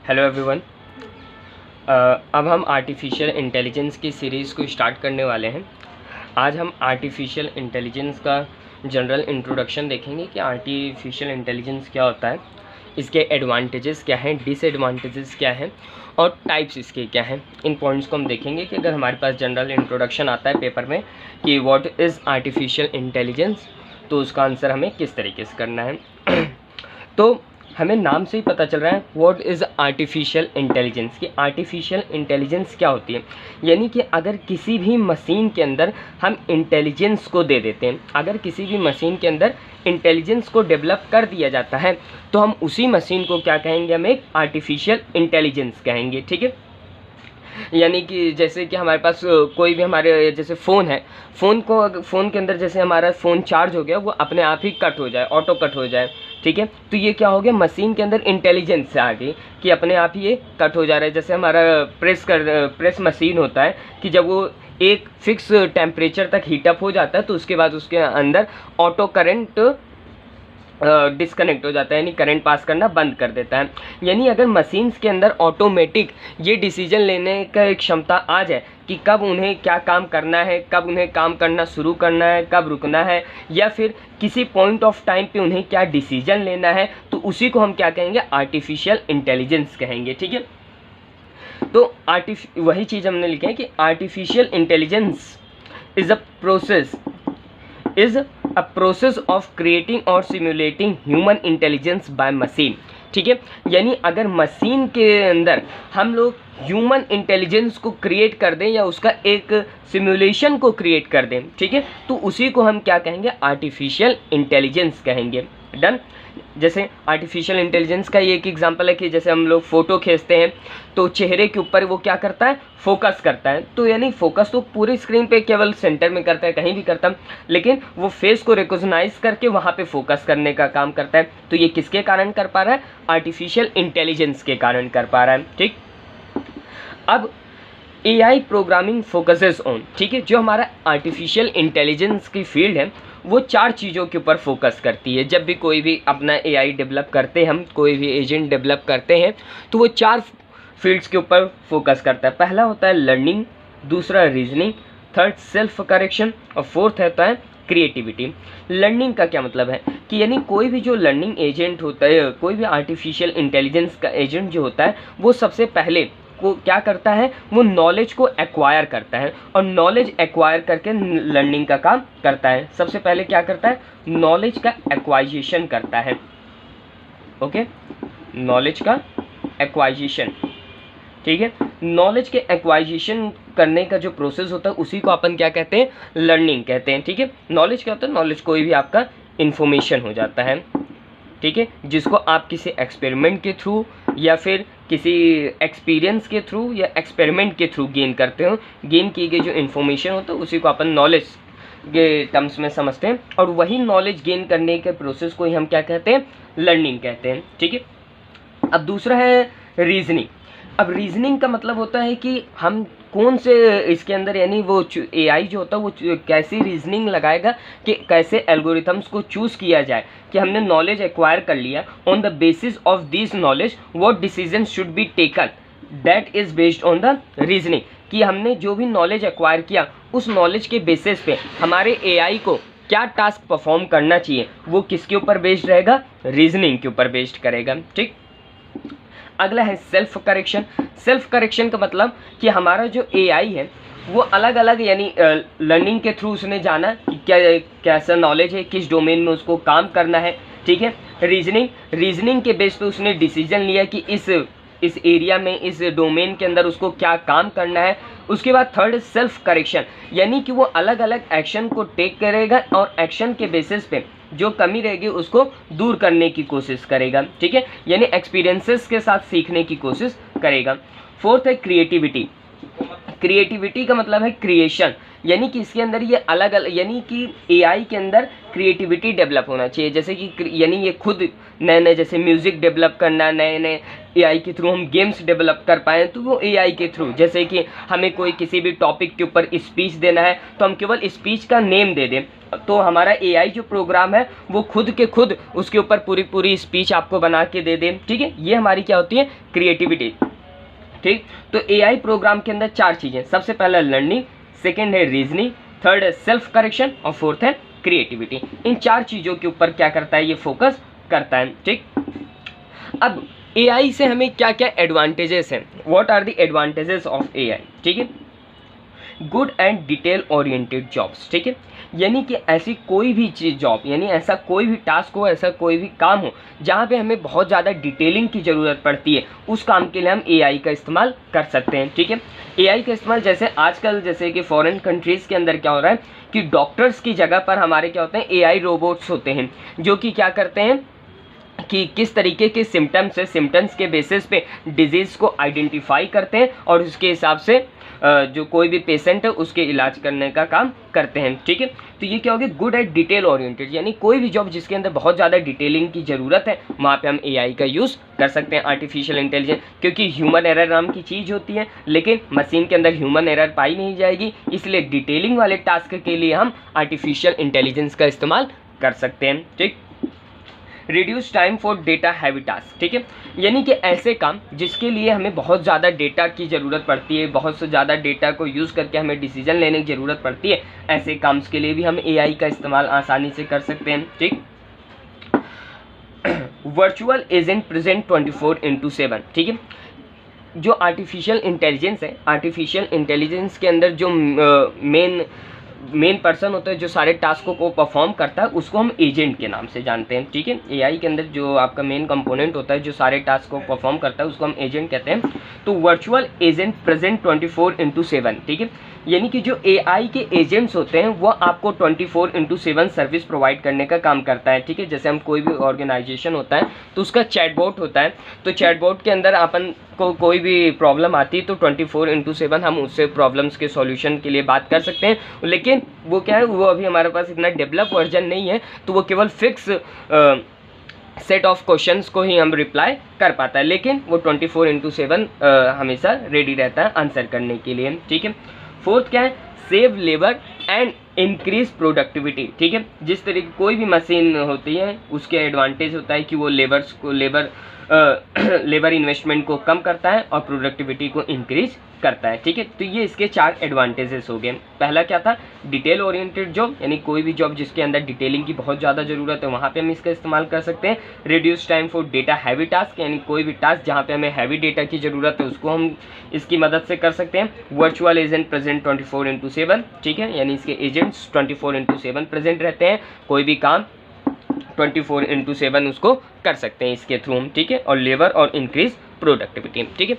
Hello everyone. अब हम artificial intelligence की सीरीज़ को स्टार्ट करने वाले हैं। आज हम आर्टिफिशियल इंटेलिजेंस का जनरल इंट्रोडक्शन देखेंगे कि आर्टिफिशियल इंटेलिजेंस क्या होता है, इसके एडवांटेजेस क्या हैं, डिसएडवांटेजेस क्या हैं और टाइप्स इसके क्या हैं। इन पॉइंट्स को हम देखेंगे कि अगर हमारे पास जनरल इंट्रोडक्शन आता है पेपर में कि व्हाट इज़ आर्टिफिशियल इंटेलिजेंस, तो उसका आंसर हमें किस तरीके से करना है। तो हमें नाम से ही पता चल रहा है व्हाट इज़ आर्टिफिशियल इंटेलिजेंस, कि आर्टिफिशियल इंटेलिजेंस क्या होती है। यानी कि अगर किसी भी मशीन के अंदर हम इंटेलिजेंस को दे देते हैं, अगर किसी भी मशीन के अंदर इंटेलिजेंस को डेवलप कर दिया जाता है तो हम उसी मशीन को क्या कहेंगे, हम एक आर्टिफिशियल इंटेलिजेंस कहेंगे। ठीक है, यानी कि जैसे कि हमारे पास कोई भी हमारे जैसे फ़ोन है, फ़ोन के अंदर जैसे हमारा फ़ोन चार्ज हो गया, वो अपने आप ही कट हो जाए, ऑटो कट हो जाए। ठीक है, तो ये क्या हो गया, मशीन के अंदर इंटेलिजेंस से आ गई कि अपने आप ही ये कट हो जा रहा है। जैसे हमारा प्रेस मशीन होता है कि जब वो एक फिक्स टेम्परेचर तक हीटअप हो जाता है तो उसके बाद उसके अंदर ऑटो करंट डिस्कनेक्ट हो जाता है, यानी करंट पास करना बंद कर देता है। यानी अगर मशीन्स के अंदर ऑटोमेटिक ये डिसीजन लेने का एक क्षमता आ जाए कि कब उन्हें क्या काम करना है, कब उन्हें काम करना शुरू करना है, कब रुकना है, या फिर किसी पॉइंट ऑफ टाइम पे उन्हें क्या डिसीजन लेना है, तो उसी को हम क्या कहेंगे, आर्टिफिशियल इंटेलिजेंस कहेंगे। ठीक है, तो वही चीज़ हमने लिखा है कि artificial intelligence is a process of creating और simulating human intelligence by machine. ठीक है, यानी अगर मशीन के अंदर हम लोग ह्यूमन इंटेलिजेंस को क्रिएट कर दें या उसका एक सिमुलेशन को क्रिएट कर दें, ठीक है, तो उसी को हम क्या कहेंगे, आर्टिफिशियल इंटेलिजेंस कहेंगे। डन। जैसे आर्टिफिशियल इंटेलिजेंस का ये एक एग्जांपल है कि जैसे हम लोग फ़ोटो खींचते हैं तो चेहरे के ऊपर वो क्या करता है, फोकस करता है। तो यानी फोकस तो पूरी स्क्रीन पे केवल सेंटर में करता है, कहीं भी करता है, लेकिन वो फेस को रिकॉग्नाइज करके वहाँ पे फोकस करने का काम करता है। तो ये किसके कारण कर पा रहा है, आर्टिफिशियल इंटेलिजेंस के कारण कर पा रहा है। ठीक, अब AI प्रोग्रामिंग फोकसेस ऑन, ठीक है, जो हमारा आर्टिफिशियल इंटेलिजेंस की फील्ड है वो 4 चीज़ों के ऊपर फोकस करती है। जब भी कोई भी अपना AI डेवलप करते हैं, हम कोई भी एजेंट डेवलप करते हैं तो वो 4 फील्ड्स के ऊपर फोकस करता है। पहला होता है लर्निंग, दूसरा रीजनिंग, थर्ड सेल्फ करेक्शन और फोर्थ होता है क्रिएटिविटी। लर्निंग का क्या मतलब है कि यानी कोई भी जो लर्निंग एजेंट होता है, कोई भी आर्टिफिशियल इंटेलिजेंस का एजेंट जो होता है, वो सबसे पहले को क्या करता है, वो नॉलेज को एक्वायर करता है और नॉलेज एक्वायर करके लर्निंग का काम करता है। सबसे पहले क्या करता है, नॉलेज का एक्वाइजेशन करता है। ओके, नॉलेज का एक्वाइजेशन। ठीक है, नॉलेज के एक्वाइजेशन करने का जो प्रोसेस होता है उसी को अपन क्या कहते हैं, लर्निंग कहते हैं। ठीक है, नॉलेज क्या होता है, नॉलेज कोई भी आपका इंफॉर्मेशन हो जाता है। ठीक है, जिसको आप किसी एक्सपेरिमेंट के थ्रू या फिर किसी एक्सपीरियंस के थ्रू या एक्सपेरिमेंट के थ्रू गेन करते हो, गेन किए गए जो इन्फॉर्मेशन होता है उसी को अपन नॉलेज के टर्म्स में समझते हैं, और वही नॉलेज गेन करने के प्रोसेस को ही हम क्या कहते हैं, लर्निंग कहते हैं। ठीक है, अब दूसरा है रीजनिंग। अब रीजनिंग का मतलब होता है कि हम कौन से इसके अंदर, यानी वो AI जो होता है वो कैसी रीजनिंग लगाएगा कि कैसे एल्गोरिथम्स को चूज़ किया जाए कि हमने नॉलेज एक्वायर कर लिया, on the basis of this knowledge what decision should be taken, that is based on the reasoning. कि हमने जो भी नॉलेज एक्वायर किया उस नॉलेज के बेसिस पे हमारे AI को क्या टास्क परफॉर्म करना चाहिए, वो किसके ऊपर बेस्ड रहेगा, रीजनिंग के ऊपर बेस्ड करेगा। ठीक, अगला है सेल्फ करेक्शन। सेल्फ करेक्शन का मतलब कि हमारा जो AI है वो अलग अलग, यानी लर्निंग के थ्रू उसने जाना कि क्या कैसा नॉलेज है, किस डोमेन में उसको काम करना है। ठीक है, रीजनिंग के बेस पे उसने डिसीजन लिया कि इस एरिया में, इस डोमेन के अंदर उसको क्या काम करना है। उसके बाद थर्ड सेल्फ करेक्शन, यानी कि वो अलग अलग एक्शन को टेक करेगा और एक्शन के बेसिस पे जो कमी रहेगी उसको दूर करने की कोशिश करेगा। ठीक है, यानी एक्सपीरियंसेस के साथ सीखने की कोशिश करेगा। फोर्थ है क्रिएटिविटी। क्रिएटिविटी का मतलब है क्रिएशन, यानी कि इसके अंदर ये अलग अलग, यानी कि एआई के अंदर क्रिएटिविटी डेवलप होना चाहिए, जैसे कि यानी ये खुद नए नए जैसे म्यूज़िक डेवलप करना, नए नए एआई के थ्रू हम गेम्स डेवलप कर पाएँ तो वो एआई के थ्रू, जैसे कि हमें कोई किसी भी टॉपिक के ऊपर स्पीच देना है तो हम केवल स्पीच का नेम दे दें तो हमारा एआई जो प्रोग्राम है वो खुद के खुद उसके ऊपर पूरी स्पीच आपको बना के दे दें। ठीक है, ये हमारी क्या होती है, क्रिएटिविटी। ठीक, तो एआई प्रोग्राम के अंदर 4 चीज़ें, सबसे पहला लर्निंग, सेकेंड है रीजनिंग, थर्ड है सेल्फ करेक्शन और फोर्थ है क्रिएटिविटी। इन 4 चीज़ों के ऊपर क्या करता है, ये फोकस करता है। ठीक, अब एआई से हमें क्या क्या एडवांटेजेस हैं, what are the advantages of AI. ठीक है, good and detail oriented jobs. ठीक है, यानी कि ऐसी कोई भी चीज़ जॉब, यानी ऐसा कोई भी टास्क हो, ऐसा कोई भी काम हो जहाँ पे हमें बहुत ज़्यादा डिटेलिंग की ज़रूरत पड़ती है, उस काम के लिए हम एआई का इस्तेमाल कर सकते हैं। ठीक है, एआई का इस्तेमाल जैसे आजकल जैसे कि फॉरेन कंट्रीज़ के अंदर क्या हो रहा है कि डॉक्टर्स की जगह पर हमारे क्या होते हैं, एआई रोबोट्स होते हैं जो कि क्या करते हैं कि किस तरीके के सिम्टम्स है, सिम्टम्स के बेसिस पे डिजीज़ को आइडेंटिफाई करते हैं और उसके हिसाब से जो कोई भी पेशेंट है उसके इलाज करने का काम करते हैं। ठीक है, तो ये क्या होगी, गुड एंड डिटेल ओरिएंटेड, यानी कोई भी जॉब जिसके अंदर बहुत ज़्यादा डिटेलिंग की ज़रूरत है वहाँ पे हम एआई का यूज़ कर सकते हैं, आर्टिफिशियल इंटेलिजेंस, क्योंकि ह्यूमन एरर नाम की चीज़ होती है लेकिन मशीन के अंदर ह्यूमन एरर पाई नहीं जाएगी, इसलिए डिटेलिंग वाले टास्क के लिए हम आर्टिफिशियल इंटेलिजेंस का इस्तेमाल कर सकते हैं। ठीक, reduce time for data heavy task. ठीक है, यानी कि ऐसे काम जिसके लिए हमें बहुत ज़्यादा डेटा की ज़रूरत पड़ती है, बहुत से ज़्यादा डेटा को यूज़ करके हमें डिसीजन लेने की ज़रूरत पड़ती है, ऐसे काम के लिए भी हम एआई का इस्तेमाल आसानी से कर सकते हैं। ठीक, वर्चुअल एजेंट प्रेजेंट 24/7। ठीक है, जो आर्टिफिशियल इंटेलिजेंस है, आर्टिफिशियल इंटेलिजेंस के अंदर जो मेन पर्सन होता है जो सारे टास्कों को परफॉर्म करता है उसको हम एजेंट के नाम से जानते हैं। ठीक है, एआई के अंदर जो आपका मेन कंपोनेंट होता है जो सारे टास्क को परफॉर्म करता है उसको हम एजेंट कहते हैं। तो वर्चुअल एजेंट प्रेजेंट 24/7। ठीक है, यानी कि जो एआई के एजेंट्स होते हैं वो आपको 24/7 सर्विस प्रोवाइड करने का काम करता है। ठीक है, जैसे हम कोई भी ऑर्गेनाइजेशन होता है तो उसका चैटबॉट होता है, तो चैटबॉट के अंदर अपन को कोई भी प्रॉब्लम आती है तो 24/7 हम उससे प्रॉब्लम्स के सॉल्यूशन के लिए बात कर सकते हैं, लेकिन वो क्या है, वो अभी हमारे पास इतना डेवलप वर्जन नहीं है तो वो केवल फिक्स सेट ऑफ क्वेश्चंस को ही हम रिप्लाई कर पाता है, लेकिन वो 24/7 हमेशा रेडी रहता है आंसर करने के लिए। ठीक है, फोर्थ क्या है, save labour and increase productivity. ठीक है, जिस तरीके कोई भी मशीन होती है उसके एडवांटेज होता है कि वो लेबर इन्वेस्टमेंट को कम करता है और प्रोडक्टिविटी को इंक्रीज करता है। ठीक है, तो ये इसके 4 एडवांटेजेस हो गए। पहला क्या था, डिटेल ओरिएंटेड जॉब, यानी कोई भी जॉब जिसके अंदर डिटेलिंग की बहुत ज़्यादा ज़रूरत है वहाँ पे हम इसका इस्तेमाल कर सकते हैं। Reduce time for data heavy task, यानी कोई भी टास्क जहाँ पे हमें हैवी डेटा की ज़रूरत है उसको हम इसकी मदद से कर सकते हैं। Virtual agent present 24/7। ठीक है, यानी इसके एजेंट्स 24/7 प्रेजेंट रहते हैं, कोई भी काम 24/7 उसको कर सकते हैं इसके थ्रू। ठीक है, और लेबर और इंक्रीज प्रोडक्टिविटी। ठीक है,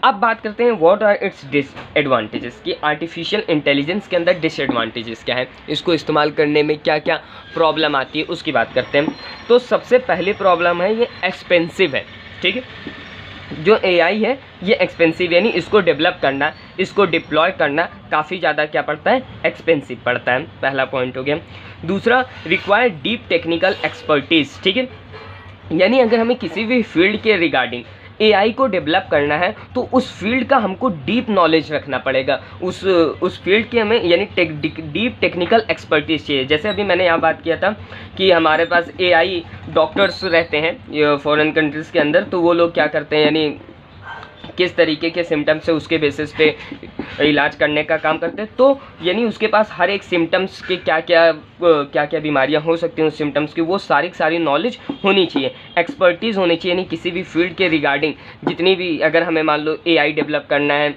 अब बात करते हैं व्हाट आर इट्स डिसएडवांटेजेस, कि आर्टिफिशियल इंटेलिजेंस के अंदर डिसएडवांटेजेस क्या है, इसको इस्तेमाल करने में क्या क्या प्रॉब्लम आती है उसकी बात करते हैं। तो सबसे पहली प्रॉब्लम है ये एक्सपेंसिव है। ठीक है, जो एआई है ये एक्सपेंसिव, यानी इसको डेवलप करना, इसको डिप्लॉय करना काफ़ी ज़्यादा क्या पड़ता है, एक्सपेंसिव पड़ता है, पहला पॉइंट हो गया। दूसरा, रिक्वायर डीप टेक्निकल एक्सपर्टीज़। ठीक है, यानी अगर हमें किसी भी फील्ड के रिगार्डिंग एआई को डेवलप करना है तो उस फील्ड का हमको डीप नॉलेज रखना पड़ेगा, उस फील्ड के हमें यानी डीप टेक्निकल एक्सपर्टीज चाहिए। जैसे अभी मैंने यहाँ बात किया था कि हमारे पास एआई डॉक्टर्स रहते हैं फॉरेन कंट्रीज़ के अंदर, तो वो लोग क्या करते हैं, यानी किस तरीके के सिम्टम्स है उसके बेसिस पे इलाज करने का काम करते हैं। तो यानी उसके पास हर एक सिम्टम्स के क्या क्या बीमारियां हो सकती हैं उस सिम्टम्स की, वो सारी नॉलेज होनी चाहिए, एक्सपर्टीज़ होनी चाहिए। यानी किसी भी फील्ड के रिगार्डिंग जितनी भी, अगर हमें मान लो एआई डेवलप करना है,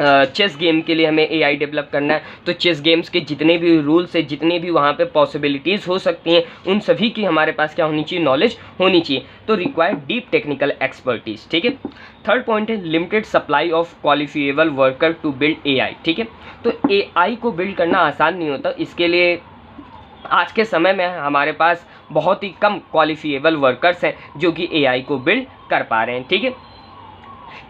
चेस गेम के लिए हमें एआई डेवलप करना है, तो चेस गेम्स के जितने भी रूल्स है, जितने भी वहाँ पे पॉसिबिलिटीज़ हो सकती हैं, उन सभी की हमारे पास क्या होनी चाहिए, नॉलेज होनी चाहिए। तो रिक्वायर डीप टेक्निकल एक्सपर्टीज। ठीक है, थर्ड पॉइंट है limited supply of qualifiable worker to build AI. ठीक है, तो एआई को बिल्ड करना आसान नहीं होता, इसके लिए आज के समय में हमारे पास बहुत ही कम क्वालिफिएबल वर्कर्स हैं जो कि एआई को बिल्ड कर पा रहे हैं। ठीक है,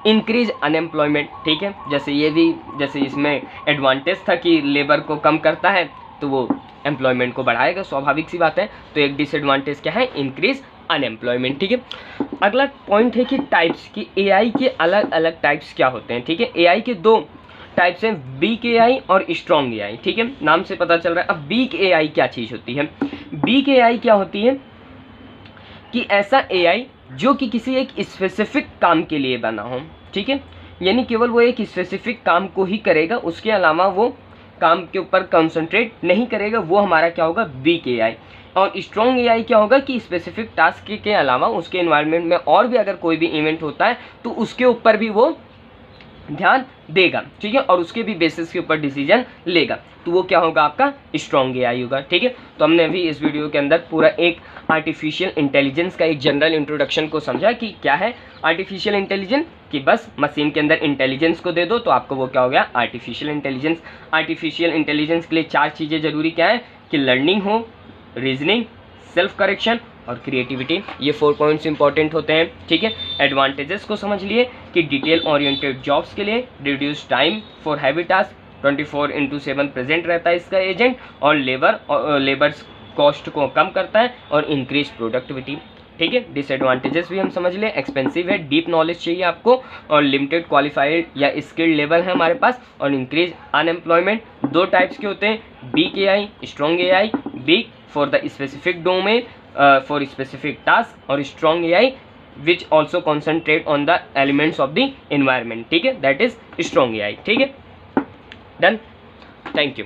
इंक्रीज अनएम्प्लॉयमेंट, ठीक है, जैसे ये भी, जैसे इसमें एडवांटेज था कि लेबर को कम करता है तो वो एम्प्लॉयमेंट को बढ़ाएगा, स्वाभाविक सी बात है। तो एक डिसएडवांटेज क्या है, इंक्रीज अनएम्प्लॉयमेंट, ठीक है। अगला पॉइंट है कि टाइप्स, की एआई के अलग अलग टाइप्स क्या होते हैं, ठीक है। एआई के दो टाइप्स हैं, वीक एआई और स्ट्रॉन्ग एआई, ठीक है, नाम से पता चल रहा है। अब वीक एआई क्या चीज़ होती है, वीक एआई क्या होती है कि ऐसा एआई जो कि किसी एक स्पेसिफिक काम के लिए बना हो, ठीक है, यानी केवल वो एक स्पेसिफिक काम को ही करेगा, उसके अलावा वो काम के ऊपर कंसंट्रेट नहीं करेगा, वो हमारा क्या होगा, वीक एआई। और स्ट्रॉन्ग एआई क्या होगा कि स्पेसिफिक टास्क के अलावा उसके एनवायरनमेंट में और भी अगर कोई भी इवेंट होता है तो उसके ऊपर भी वो ध्यान देगा, ठीक है, और उसके भी बेसिस के ऊपर डिसीजन लेगा, तो वो क्या होगा, आपका स्ट्रॉन्ग एआई होगा, ठीक है। तो हमने अभी इस वीडियो के अंदर पूरा एक आर्टिफिशियल इंटेलिजेंस का एक जनरल इंट्रोडक्शन को समझा कि क्या है आर्टिफिशियल इंटेलिजेंस, कि बस मशीन के अंदर इंटेलिजेंस को दे दो तो आपको वो क्या हो गया, आर्टिफिशियल इंटेलिजेंस। आर्टिफिशियल इंटेलिजेंस के लिए 4 चीज़ें जरूरी क्या है कि लर्निंग हो, रीजनिंग, सेल्फ करेक्शन और क्रिएटिविटी, ये 4 पॉइंट्स इंपॉर्टेंट होते हैं, ठीक है। एडवांटेजेस को समझ लिए कि डिटेल ओरिएंटेड जॉब्स के लिए reduce time for heavy task, 24/7 present रहता है इसका एजेंट, और लेबर्स कॉस्ट को कम करता है और इंक्रीज प्रोडक्टिविटी, ठीक है। डिसएडवांटेजेस भी हम समझ लें, एक्सपेंसिव है, डीप नॉलेज चाहिए आपको, और लिमिटेड क्वालिफाइड या स्किल्ड लेवल है हमारे पास, और इंक्रीज अनएम्प्लॉयमेंट। 2 टाइप्स के होते हैं, weak AI, strong AI. Weak for the specific domain, for specific task, और strong AI which also concentrate on the elements of the environment, ठीक है, that is strong AI, ठीक है, डन, थैंक यू।